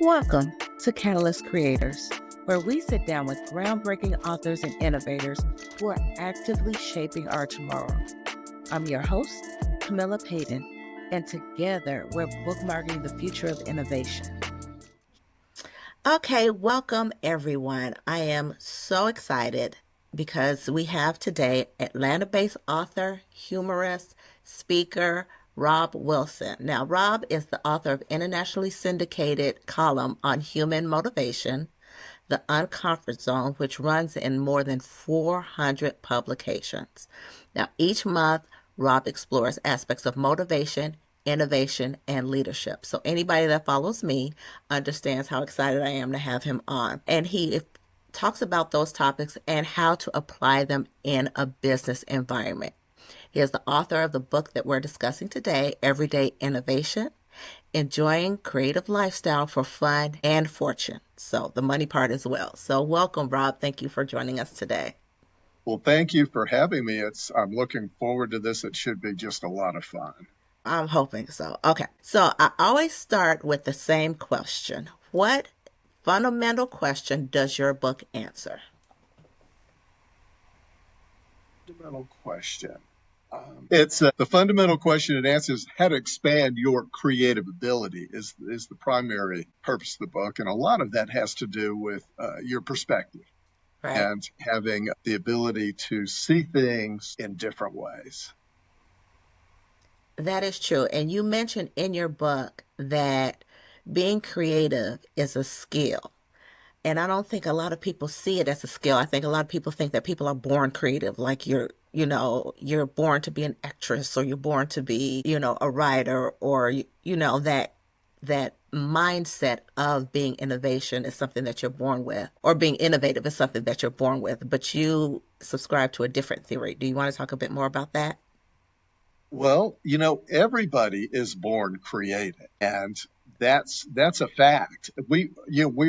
Welcome to Catalyst Creators, where we sit down with groundbreaking authors and innovators who are actively shaping our tomorrow. I'm your host, Kamilah Paden, and together we're bookmarking the future of innovation. Okay, welcome everyone. I am so excited because we have today Atlanta-based author, humorist, speaker, Rob Wilson. Now, Rob is the author of internationally syndicated column on human motivation, The Uncomfort Zone, which runs in more than 400 publications. Now, each month, Rob explores aspects of motivation, innovation, and leadership. So anybody that follows me understands how excited I am to have him on. And he talks about those topics and how to apply them in a business environment. He is the author of the book that we're discussing today, Everyday Innovation, Enjoying Creative Lifestyle for Fun and Fortune. So the money part as well. So welcome, Rob. Thank you for joining us today. Well, thank you for having me. I'm looking forward to this. It should be just a lot of fun. I'm hoping so. Okay. So I always start with the same question. What fundamental question does your book answer? Fundamental question. It's the fundamental question it answers how to expand your creative ability is the primary purpose of the book. And a lot of that has to do with your perspective Right. and having the ability to see things in different ways. That is true. And you mentioned in your book that being creative is a skill. And I don't think a lot of people see it as a skill. I think a lot of people think that people are born creative, like you're born to be an actress or you're born to be, a writer or, that mindset of being innovation is something that you're born with, or being innovative is something that you're born with. But you subscribe to a different theory. Do you want to talk a bit more about that? Well, everybody is born creative, and that's a fact. We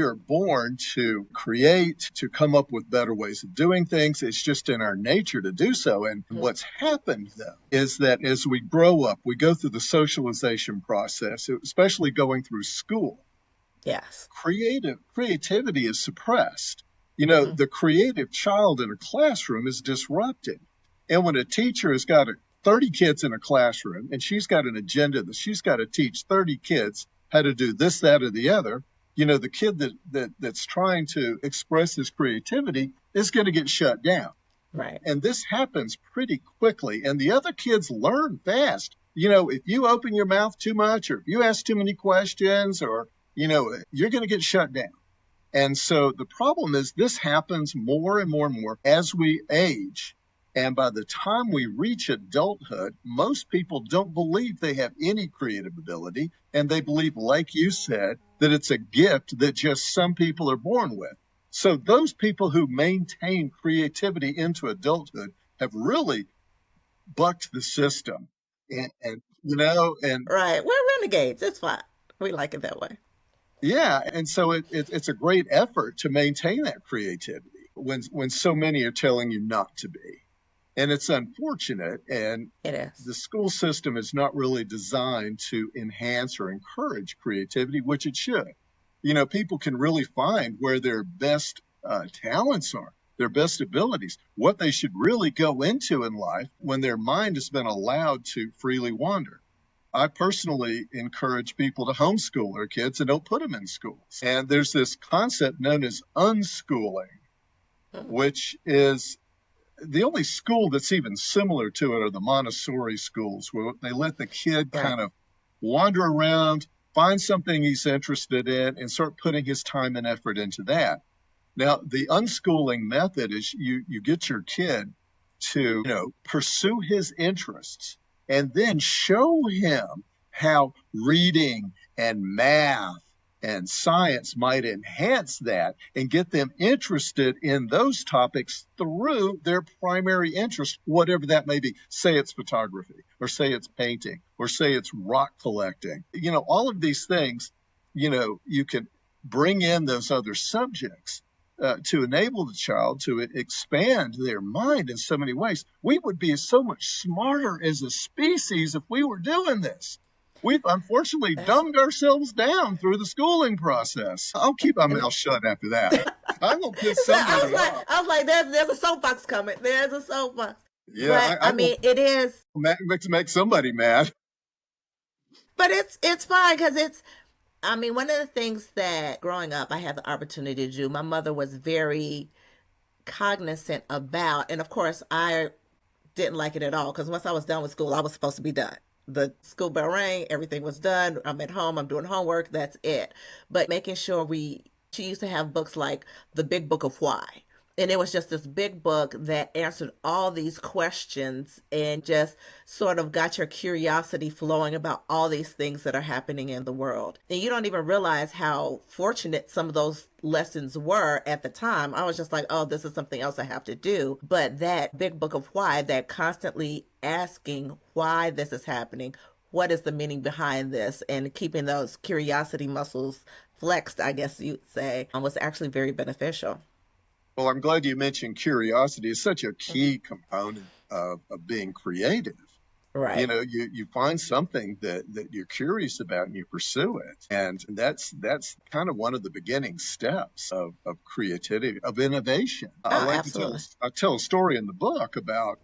are born to create, to come up with better ways of doing things. It's just in our nature to do so. And what's happened though is that as we grow up, we go through the socialization process, especially going through school. Yes. Creativity is suppressed. Hmm. The creative child in a classroom is disrupted. And when a teacher has got 30 kids in a classroom and she's got an agenda that she's got to teach 30 kids how to do this, that, or the other, the kid that's trying to express his creativity is going to get shut down. Right. And this happens pretty quickly. And the other kids learn fast. If you open your mouth too much or if you ask too many questions or, you're going to get shut down. And so the problem is this happens more and more and more as we age. And by the time we reach adulthood, most people don't believe they have any creative ability. And they believe, like you said, that it's a gift that just some people are born with. So those people who maintain creativity into adulthood have really bucked the system. And Right. We're renegades. It's fine. We like it that way. yeah, and so it's a great effort to maintain that creativity when so many are telling you not to be. And it's unfortunate, and It is. the school system is not really designed to enhance or encourage creativity, which it should. People can really find where their best talents are, their best abilities, what they should really go into in life when their mind has been allowed to freely wander. I personally encourage people to homeschool their kids and don't put them in schools. And there's this concept known as unschooling, Mm. which is the only school that's even similar to it are the Montessori schools, where they let the kid Right. kind of wander around, find something he's interested in, and start putting his time and effort into that. Now, the unschooling method is you get your kid to, pursue his interests and then show him how reading and math and science might enhance that and get them interested in those topics through their primary interest, whatever that may be. Say it's photography, or say it's painting, or say it's rock collecting. All of these things, you can bring in those other subjects to enable the child to expand their mind in so many ways. We would be so much smarter as a species if we were doing this. We've unfortunately That's dumbed ourselves down through the schooling process. I'll keep my and mouth shut after that. I'm gonna piss so I somebody was like, off. there's a soapbox coming. There's a soapbox. Yeah, But I I will mean, it is. make somebody mad. But it's fine because it's. I mean, one of the things that growing up I had the opportunity to do. My mother was very cognizant about, and of course I didn't like it at all because once I was done with school, I was supposed to be done. The school bell rang, everything was done. I'm at home, I'm doing homework, that's it. But making sure she used to have books like The Big Book of Why. And it was just this big book that answered all these questions and just sort of got your curiosity flowing about all these things that are happening in the world. And you don't even realize how fortunate some of those lessons were at the time. I was just like, oh, this is something else I have to do. But that big book of why, that constantly asking why this is happening, what is the meaning behind this, and keeping those curiosity muscles flexed, I guess you'd say, was actually very beneficial. Well, I'm glad you mentioned curiosity. It's such a key component of being creative. You Right. know, you find something that you're curious about and you pursue it. And that's kind of one of the beginning steps of creativity, of innovation. I Oh, like to absolutely. I tell a story in the book about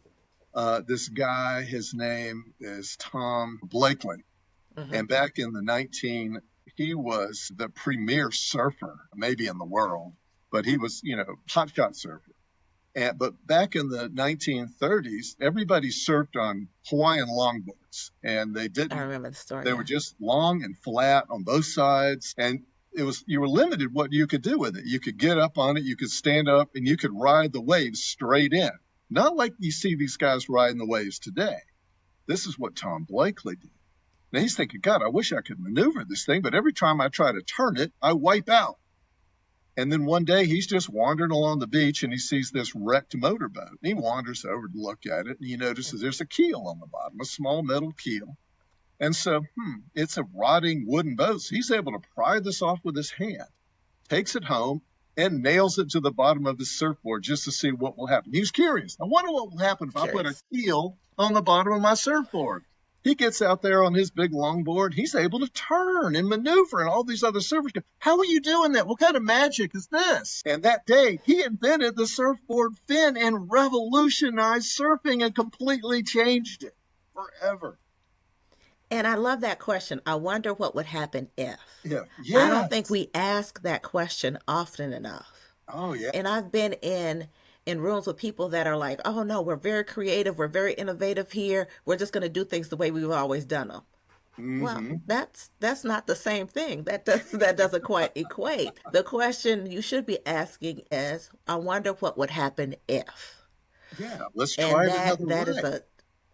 this guy. His name is Tom Blakely. Hmm. And back in the 19, he was the premier surfer, maybe in the world, but he was, hotshot surfer. But back in the 1930s, everybody surfed on Hawaiian longboards, and I remember the story, they were yeah. just long and flat on both sides, and you were limited what you could do with it. You could get up on it, you could stand up, and you could ride the waves straight in. Not like you see these guys riding the waves today. This is what Tom Blakely did. Now he's thinking, God, I wish I could maneuver this thing, but every time I try to turn it, I wipe out. And then one day he's just wandering along the beach and he sees this wrecked motorboat. And he wanders over to look at it and he notices there's a keel on the bottom, a small metal keel. And so, it's a rotting wooden boat. So he's able to pry this off with his hand, takes it home, and nails it to the bottom of his surfboard just to see what will happen. He's curious. I wonder what will happen if I put a Curious. keel on the bottom of my surfboard. He gets out there on his big longboard. He's able to turn and maneuver, and all these other surfers go, how are you doing that? What kind of magic is this? And that day, he invented the surfboard fin and revolutionized surfing and completely changed it forever. And I love that question. I wonder what would happen if. Yeah. I don't think Yes. we ask that question often enough. Oh, yeah. And I've been in rooms with people that are like, "Oh no, we're very creative, we're very innovative here. We're just going to do things the way we've always done them." Well, Mm-hmm. that's not the same thing. That doesn't quite equate. The question you should be asking is, "I wonder what would happen if." Yeah. Let's And try it another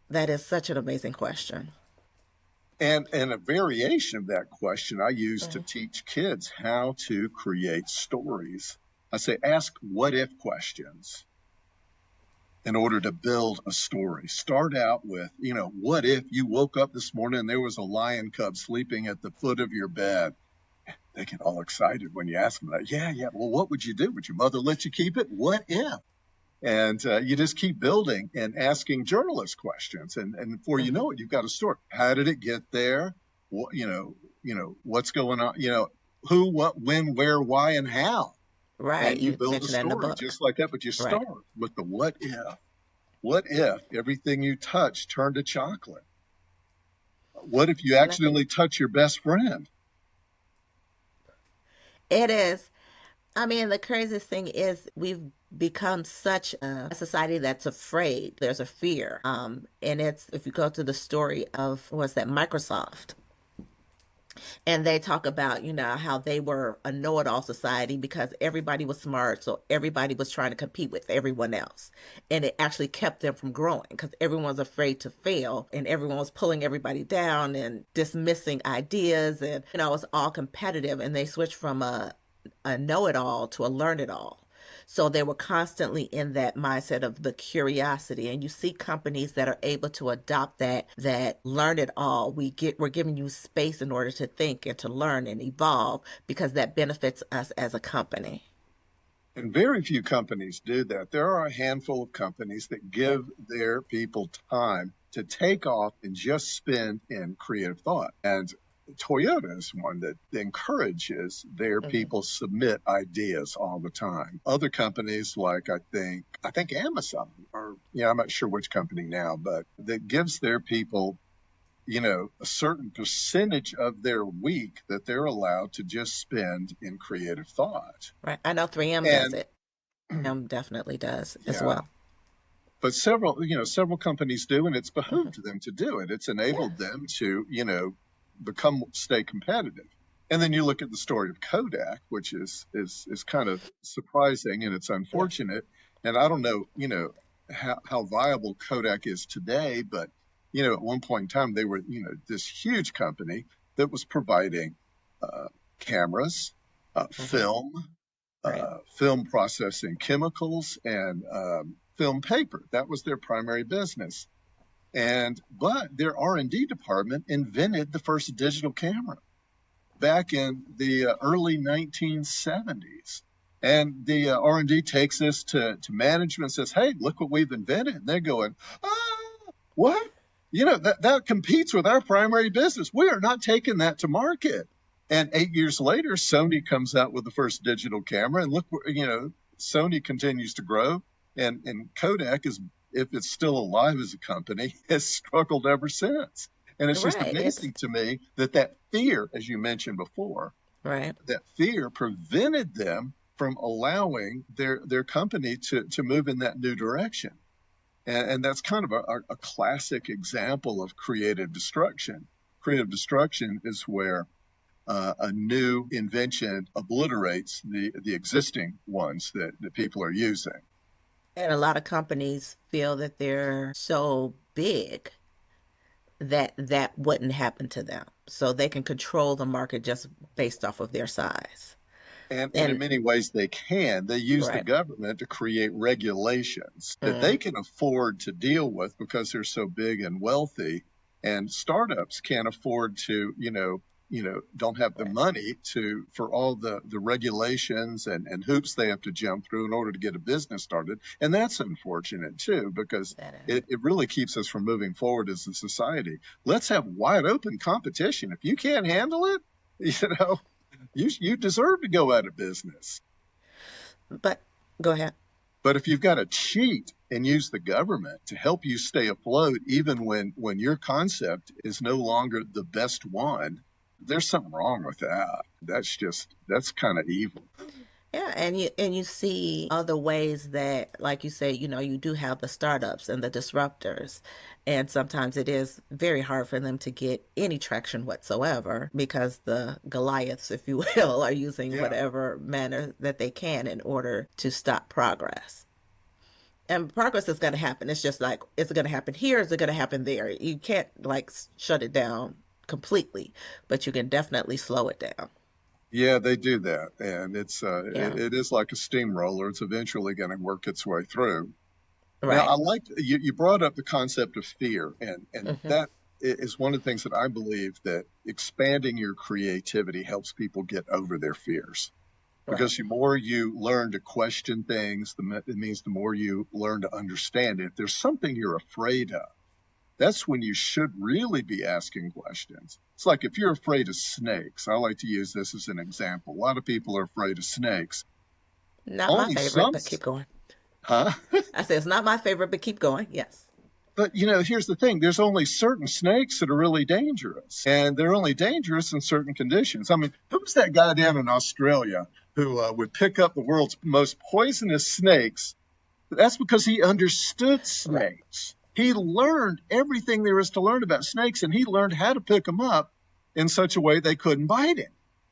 that is way. such an amazing question. And a variation of that question I use to Mhm. teach kids how to create stories. I say, ask what if questions in order to build a story. Start out with, what if you woke up this morning and there was a lion cub sleeping at the foot of your bed? They get all excited when you ask them that. Yeah, yeah. Well, what would you do? Would your mother let you keep it? What if? And you just keep building and asking journalist questions, and before you Hmm. know it, you've got a story. How did it get there? What, what's going on? Who, what, when, where, why, and how. Right. And you You build a mentioned that in the story book. just like that. But you Right. start with the what if. What if everything you touch turned to chocolate? What if you And I think accidentally touch your best friend? it is. I mean, the craziest thing is we've become such a society that's afraid. There's a fear. And it's, if you go to the story of, what's that, Microsoft, and they talk about, how they were a know-it-all society because everybody was smart, so everybody was trying to compete with everyone else, and it actually kept them from growing because everyone was afraid to fail and everyone was pulling everybody down and dismissing ideas, and it was all competitive, and they switched from a know-it-all to a learn-it-all. So they were constantly in that mindset of the curiosity. And you see companies that are able to adopt that learn it all. We're giving you space in order to think and to learn and evolve because that benefits us as a company. And very few companies do that. There are a handful of companies that Yeah. give their people time to take off and just spend in creative thought. And Toyota is one that encourages their Hmm. people submit ideas all the time. Other companies like I think Amazon, or yeah, I'm not sure which company now, but that gives their people a certain percentage of their week that they're allowed to just spend in creative thought. Right. I know 3M does And it. Definitely does as yeah, well. but several companies do, and it's Hmm. behooved them to do it. It's enabled Yes. them to, stay competitive. And then you look at the story of Kodak, which is kind of surprising and it's Yeah. unfortunate. And I don't know, how viable Kodak is today, but at one point in time they were, this huge company that was providing uh, cameras, Hmm. Right. film processing chemicals, and film paper. That was their primary business. But their R&D department invented the first digital camera back in the early 1970s. And the R&D takes this to management and says, hey, look what we've invented. And they're going, what? That competes with our primary business. We are not taking that to market. And 8 years later, Sony comes out with the first digital camera. And look, Sony continues to grow. And Kodak is, if it's still alive as a company, has struggled ever since. And it's just Right. It's amazing to me that fear, as you mentioned before, right. that fear prevented them from allowing their company to move in that new direction. And that's kind of a classic example of creative destruction. Creative destruction is where a new invention obliterates the existing ones that people are using. And a lot of companies feel that they're so big that that wouldn't happen to them. So they can control the market just based off of their size. And in And many ways, they can. They use the right. government to create regulations that Mm, they can afford to deal with because they're so big and wealthy. And startups can't afford to, don't have the right. money for all the regulations and hoops they have to jump through in order to get a business started. And that's unfortunate too, because That is. it really keeps us from moving forward as a society. Let's have wide open competition. If you can't handle it, you deserve to go out of business. But go ahead. But if you've got to cheat and use the government to help you stay afloat, even when your concept is no longer the best one, there's something wrong with that. That's kind of evil. Yeah, and you see other ways that, like you say, you do have the startups and the disruptors, and sometimes it is very hard for them to get any traction whatsoever because the Goliaths, if you will, are using Yeah. whatever manner that they can in order to stop progress. And progress is going to happen. It's just like, is it going to happen here? Is it going to happen there? You can't like shut it down completely, but you can definitely slow it down. Yeah, they do that. And Yeah. it is like a steamroller. It's eventually going to work its way through. Now, Right. I like you brought up the concept of fear, and Hmm. that is one of the things that I believe that expanding your creativity helps people get over their fears. Right. Because the more you learn to question things, it means the more you learn to understand it. If there's something you're afraid of, that's when you should really be asking questions. It's like if you're afraid of snakes, I like to use this as an example. A lot of people are afraid of snakes. Not my Only favorite, some, but keep going. huh? I said it's not my favorite, but keep going. Yes. But here's the thing: there's only certain snakes that are really dangerous, and they're only dangerous in certain conditions. I mean, who's that guy down in Australia who would pick up the world's most poisonous snakes? That's because he understood Right. snakes. He learned everything there is to learn about snakes, and he learned how to pick them up in such a way they couldn't bite him.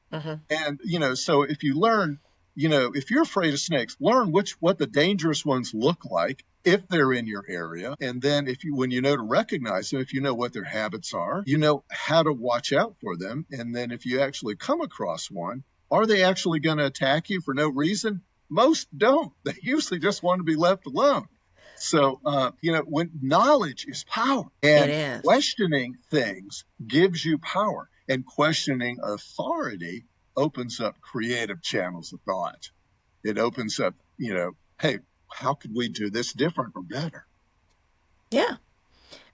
Hmm. And so if you learn, if you're afraid of snakes, learn what the dangerous ones look like if they're in your area. And then when you know to recognize them, if you know what their habits are, you know how to watch out for them. And then if you actually come across one, are they actually going to attack you for no reason? Most don't. They usually just want to be left alone. So, when knowledge is power, It and is. questioning things gives you power, and questioning authority opens up creative channels of thought. it opens up, hey, how could we do this different or better? Yeah.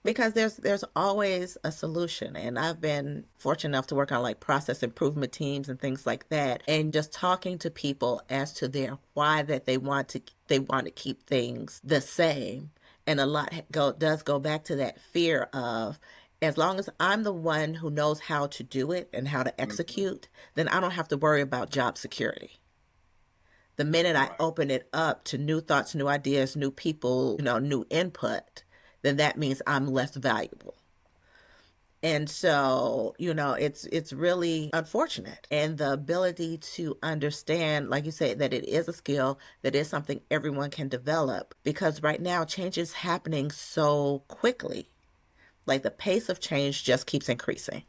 Because there's always a solution, and I've been fortunate enough to work on like process improvement teams and things like that, and just talking to people as to their why that they want to keep things the same. And a lot does go back to that fear of, as long as I'm the one who knows how to do it and how to Mhm. execute, then I don't have to worry about job security. The minute I Right. open it up to new thoughts, new ideas, new people, new input, then that means I'm less valuable. And so, it's really unfortunate. And the ability to understand, like you said, that it is a skill, that is something everyone can develop. Because right now, change is happening so quickly. Like the pace of change just keeps increasing.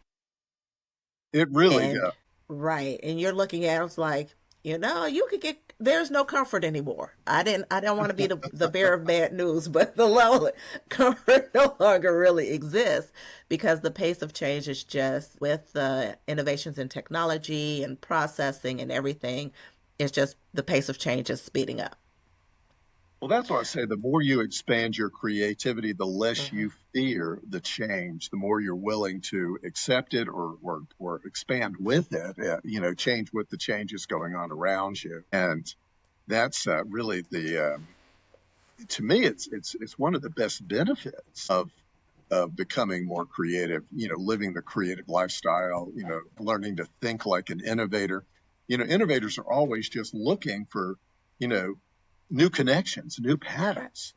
It really And does. right. And you're looking at it like, you could there's no comfort anymore. I don't want to be the bearer of bad news, but the level of comfort no longer really exists because the pace of change is just with the innovations in technology and processing and everything, it's just the pace of change is speeding up. Well, that's why I say the more you expand your creativity, the less Hmm. you fear the change, the more you're willing to accept it or expand with it, change with the changes going on around you. And that's really to me, it's one of the best benefits of becoming more creative, living the creative lifestyle, learning to think like an innovator. Innovators are always just looking for, you know, new connections, new Right. patterns.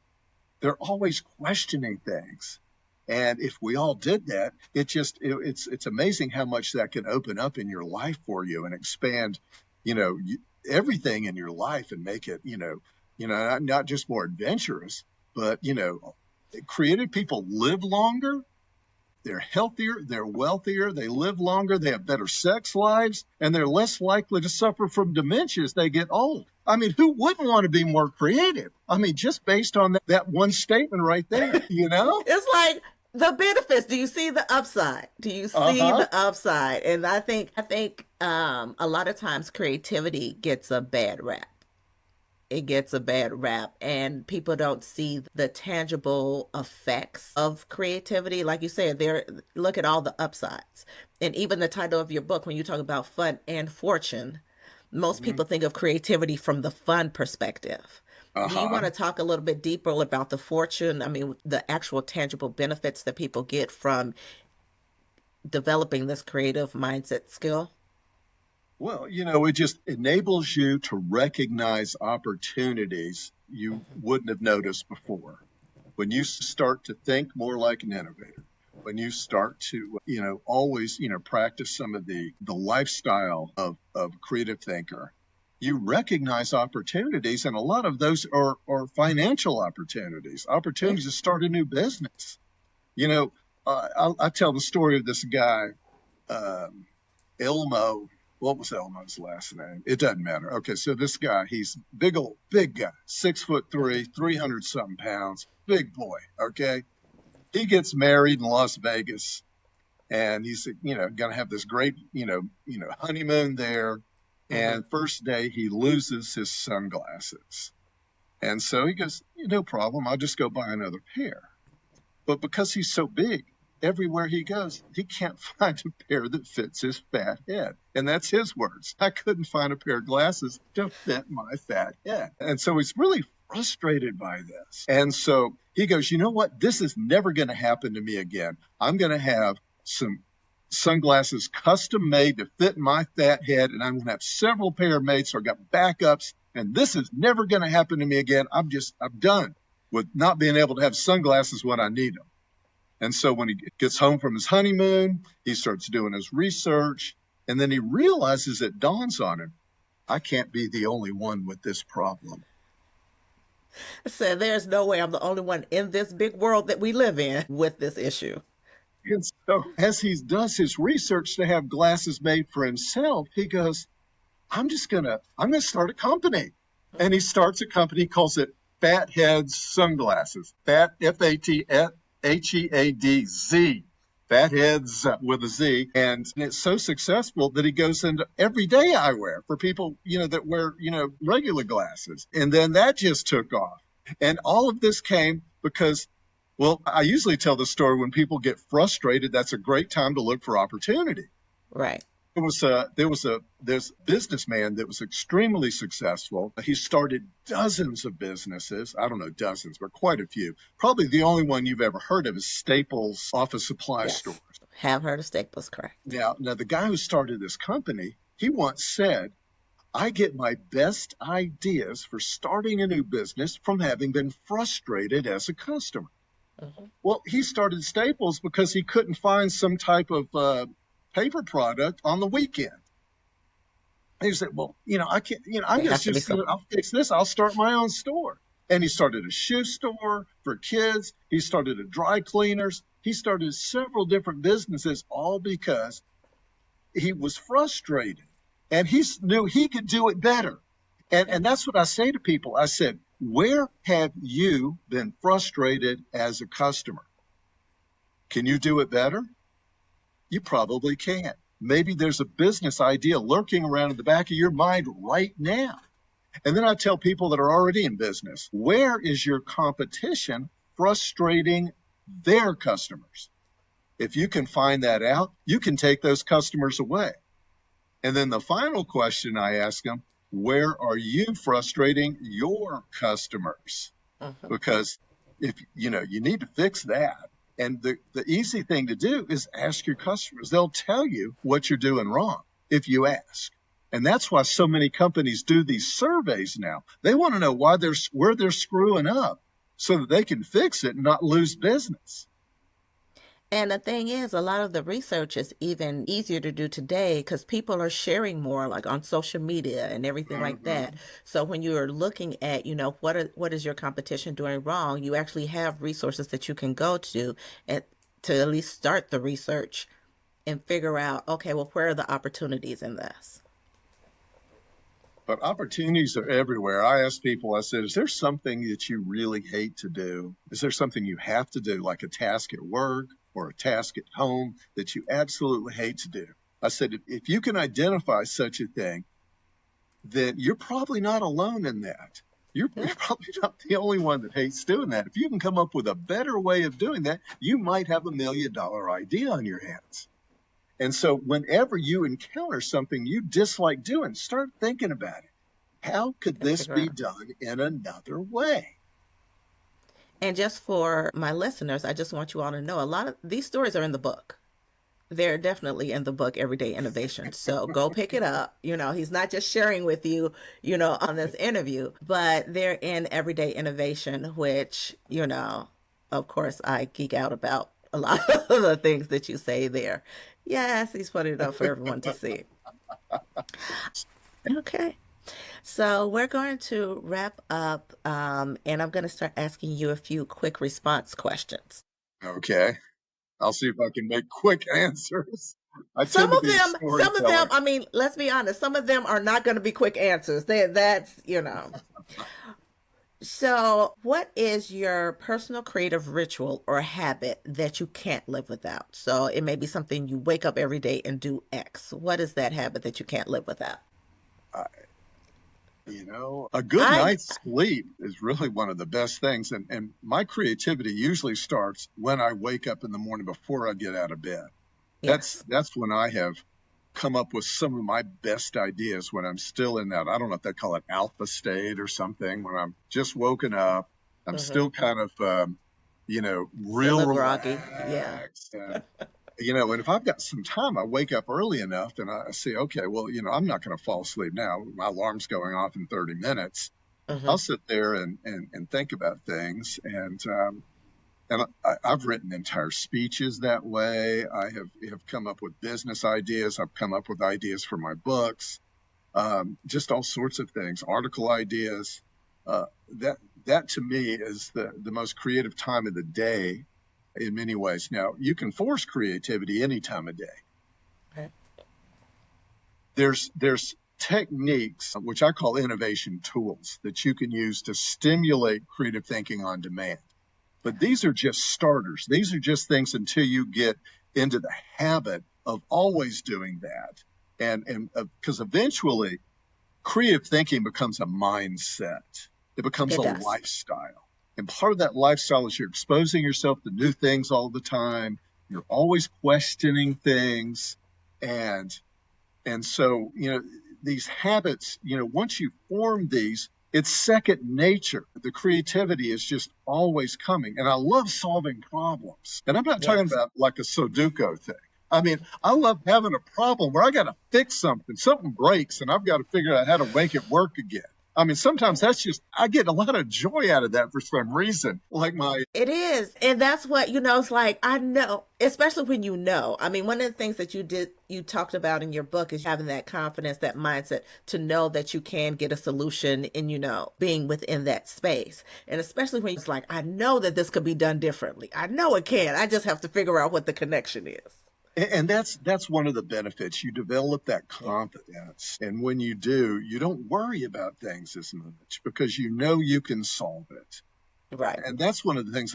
They're always questioning things. And if we all did that, it's amazing how much that can open up in your life for you and expand, you know, everything in your life and make it, not just more adventurous, but creative people live longer, they're healthier, they're wealthier, they live longer, they have better sex lives, and they're less likely to suffer from dementia as they get old. I mean, who wouldn't want to be more creative? I mean, just based on that one statement right there. It's like the benefits. Do you see the upside? Do you Uh see huh. the upside? And I think a lot of times creativity gets a bad rap. It gets a bad rap, and people don't see the tangible effects of creativity. Like you said, there, look at all the upsides. And even the title of your book, when you talk about fun and fortune, most Hmm. people think of creativity from the fun perspective. Uh Do you huh. want to talk a little bit deeper about the fortune? I mean, the actual tangible benefits that people get from developing this creative mindset skill? Well, it just enables you to recognize opportunities you wouldn't have noticed before. When you start to think more like an innovator, when you start to, always, practice some of the lifestyle of a creative thinker, you recognize opportunities, and a lot of those are financial opportunities, Yeah. opportunities to start a new business. You know, I tell the story of this guy, um, Elmo. What was Elmo's last name? It doesn't matter. Okay, so this guy, he's big guy, 6'3", 300 something pounds, big boy. Okay, he gets married in Las Vegas, and he's going to have this great honeymoon there. Mm-hmm. And first day, he loses his sunglasses, and so he goes, no problem, I'll just go buy another pair. But because he's so big, everywhere he goes, he can't find a pair that fits his fat head. And that's his words. I couldn't find a pair of glasses to fit my fat head. And so he's really frustrated by this. And so he goes, you know what? This is never going to happen to me again. I'm going to have some sunglasses custom made to fit my fat head, and I'm going to have several pair made. So I got backups, and this is never going to happen to me again. I'm done with not being able to have sunglasses when I need them. And so when he gets home from his honeymoon, he starts doing his research, and then he realizes, it dawns on him, I can't be the only one with this problem. So there's no way I'm the only one in this big world that we live in with this issue. And so as he does his research to have glasses made for himself, he goes, I'm gonna start a company. And he starts a company, calls it Fatheads Sunglasses. Fat, Fatheadz. Fatheads with a Z. And it's so successful that he goes into everyday eyewear for people, that wear, regular glasses. And then that just took off. And all of this came because, well, I usually tell the story when people get frustrated, that's a great time to look for opportunity. Right. There's a businessman that was extremely successful. He started dozens of businesses. I don't know dozens, but quite a few. Probably the only one you've ever heard of is Staples office supply stores. Yes. Have heard of Staples, correct. Now the guy who started this company, he once said, I get my best ideas for starting a new business from having been frustrated as a customer. Mm-hmm. Well, he started Staples because he couldn't find some type of paper product on the weekend. He said, well, I can't, I'll fix this. I'll start my own store. And he started a shoe store for kids. He started a dry cleaners. He started several different businesses, all because he was frustrated and he knew he could do it better. And that's what I say to people. I said, where have you been frustrated as a customer? Can you do it better? You probably can't. Maybe there's a business idea lurking around in the back of your mind right now. And then I tell people that are already in business, where is your competition frustrating their customers? If you can find that out, you can take those customers away. And then the final question I ask them, where are you frustrating your customers? Mm-hmm. Because if you need to fix that. And the easy thing to do is ask your customers. They'll tell you what you're doing wrong if you ask. And that's why so many companies do these surveys now. They want to know where they're screwing up so that they can fix it and not lose business. And the thing is, a lot of the research is even easier to do today because people are sharing more, like on social media and everything like that. So when you're looking at, what is your competition doing wrong, you actually have resources that you can go to at least start the research and figure out, okay, well, where are the opportunities in this? But opportunities are everywhere. I ask people, I said, is there something that you really hate to do? Is there something you have to do, like a task at work or a task at home that you absolutely hate to do? I said, if you can identify such a thing, then you're probably not alone in that. You're probably not the only one that hates doing that. If you can come up with a better way of doing that, you might have $1 million idea on your hands. And so whenever you encounter something you dislike doing, start thinking about it. How could this be done in another way? And just for my listeners, I just want you all to know a lot of these stories are in the book. They're definitely in the book, Everyday Innovation. So go pick it up. He's not just sharing with you, on this interview, but they're in Everyday Innovation, which, of course, I geek out about a lot of the things that you say there. Yes, he's putting it up for everyone to see. Okay. So we're going to wrap up, and I'm going to start asking you a few quick response questions. Okay. I'll see if I can make quick answers. Some of them, I mean, let's be honest, some of them are not going to be quick answers. That's. So, what is your personal creative ritual or habit that you can't live without? So, it may be something you wake up every day and do X. What is that habit that you can't live without? A good night's sleep is really one of the best things. And my creativity usually starts when I wake up in the morning before I get out of bed. Yes. That's when I have come up with some of my best ideas, when I'm still in that, I don't know if they call it alpha state or something, when I'm just woken up. I'm still kind of, real groggy. relaxed. And, and if I've got some time, I wake up early enough and I say, okay, well, I'm not going to fall asleep now. My alarm's going off in 30 minutes. I'll sit there and think about things. And I've written entire speeches that way. I have come up with business ideas. I've come up with ideas for my books, just all sorts of things, article ideas. That to me is the most creative time of the day in many ways. Now, you can force creativity any time of day. Okay. There's techniques, which I call innovation tools, that you can use to stimulate creative thinking on demand. But these are just starters. These are just things until you get into the habit of always doing that. And because eventually creative thinking becomes a mindset, it becomes It a does. lifestyle. And part of that lifestyle is you're exposing yourself to new things all the time. You're always questioning things. And and so, these habits, once you form these, it's second nature. The creativity is just always coming. And I love solving problems. And I'm not talking Yes. about like a Sudoku thing. I mean, I love having a problem where I got to fix something. Something breaks and I've got to figure out how to make it work again. I mean, sometimes that's just, I get a lot of joy out of that for some reason. Like my It is. And that's what, it's like, I know, especially when I mean, one of the things that you talked about in your book is having that confidence, that mindset to know that you can get a solution and, being within that space. And especially when it's like, I know that this could be done differently. I know it can. I just have to figure out what the connection is. And that's one of the benefits. You develop that Yeah. confidence. And when you do, you don't worry about things as much because you know you can solve it. Right. And that's one of the things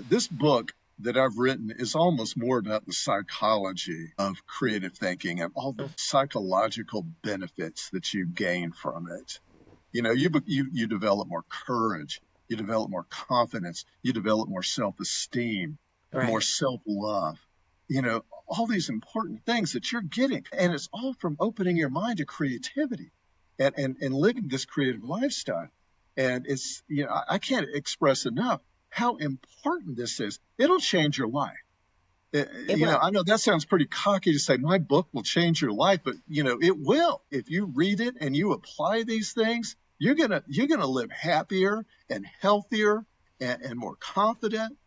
this book that I've written is almost more about the psychology of creative thinking and all the psychological benefits that you gain from it. You develop more courage, you develop more confidence, you develop more self-esteem, more Right. self-love, all these important things that you're getting. And it's all from opening your mind to creativity and living this creative lifestyle. And it's, I can't express enough how important this is. It'll change your life. It will. I know that sounds pretty cocky to say my book will change your life, but it will. If you read it and you apply these things, you're gonna live happier and healthier and more confident.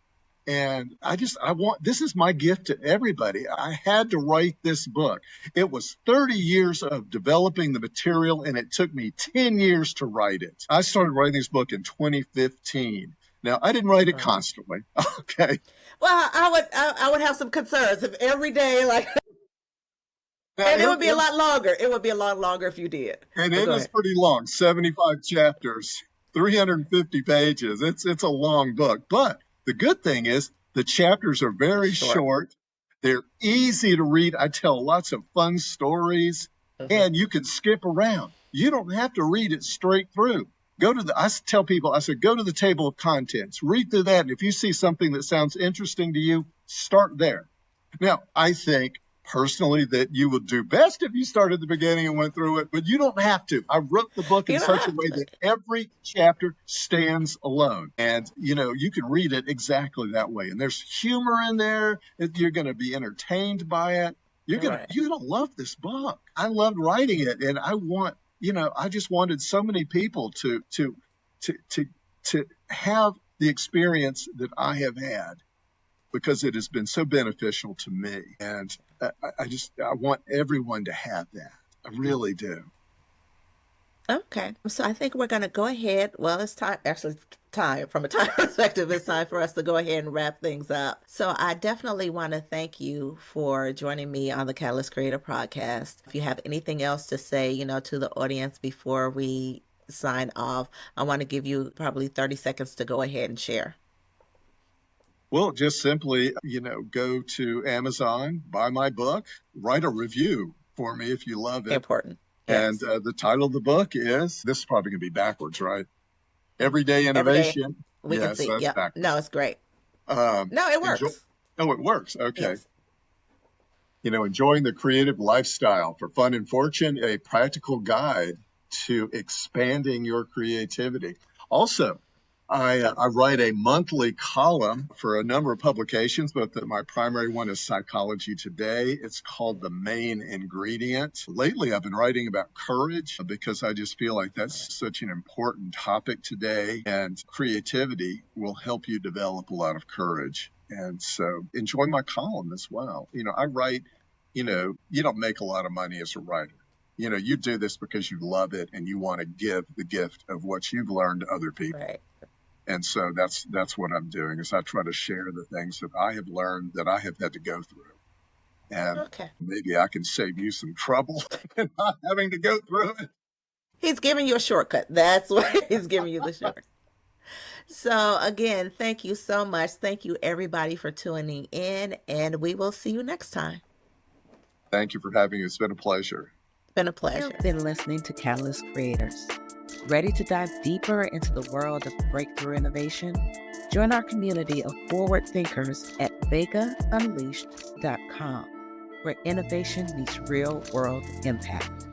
And I want, this is my gift to everybody. I had to write this book. It was 30 years of developing the material and it took me 10 years to write it. I started writing this book in 2015. Now, I didn't write it constantly. Okay. Well, I would have some concerns if every day, like, Now, and it would be a lot longer. It would be a lot longer if you did. and But it go is ahead. pretty long, 75 chapters, 350 pages. It's a long book. But the good thing is the chapters are very Short. short. They're easy to read. I tell lots of fun stories and you can skip around. You don't have to read it straight through. I tell people, I said, go to the table of contents, read through that. And if you see something that sounds interesting to you, start there. Now, I think personally that you would do best if you started at the beginning and went through it, but you don't have to. I wrote the book in You don't such a have way to. that every chapter stands alone. And, you can read it exactly that way. And there's humor in there. You're going to be entertained by it. Right. You're going to love this book. I loved writing it. And I just wanted so many people to have the experience that I have had because it has been so beneficial to me. And I want everyone to have that. I really do. Okay. So I think we're going to go ahead. Well, it's time, actually, time from a time perspective, it's time for us to go ahead and wrap things up. So I definitely want to thank you for joining me on the Catalyst Creator Podcast. If you have anything else to say, to the audience before we sign off, I want to give you probably 30 seconds to go ahead and share. Well, just simply, go to Amazon, buy my book, write a review for me if you love it. Important. And Yes. the title of the book is, this is probably going to be backwards, right? Everyday Every day Innovation. we can Yes, see. that's Yep. No, backwards. it's great. Um, No, it enjoy. works. Oh, it works. Okay. Yes. Enjoying the creative lifestyle for fun and fortune, a practical guide to expanding your creativity. Also, I write a monthly column for a number of publications, but my primary one is Psychology Today. It's called The Main Ingredient. Lately, I've been writing about courage because I just feel like that's such an important topic today, and creativity will help you develop a lot of courage. And so enjoy my column as well. I write, you don't make a lot of money as a writer. You do this because you love it and you want to give the gift of what you've learned to other people. Right. And so that's what I'm doing is I try to share the things that I have learned that I have had to go through. And Okay. maybe I can save you some trouble and not having to go through it. He's giving you a shortcut. That's what he's giving you, the shortcut. So, again, thank you so much. Thank you, everybody, for tuning in, and we will see you next time. Thank you for having me. It's been a pleasure. It's been a pleasure. You've been listening to Catalyst Creators. Ready to dive deeper into the world of breakthrough innovation? Join our community of forward thinkers at vegaunleashed.com, where innovation meets real world impact.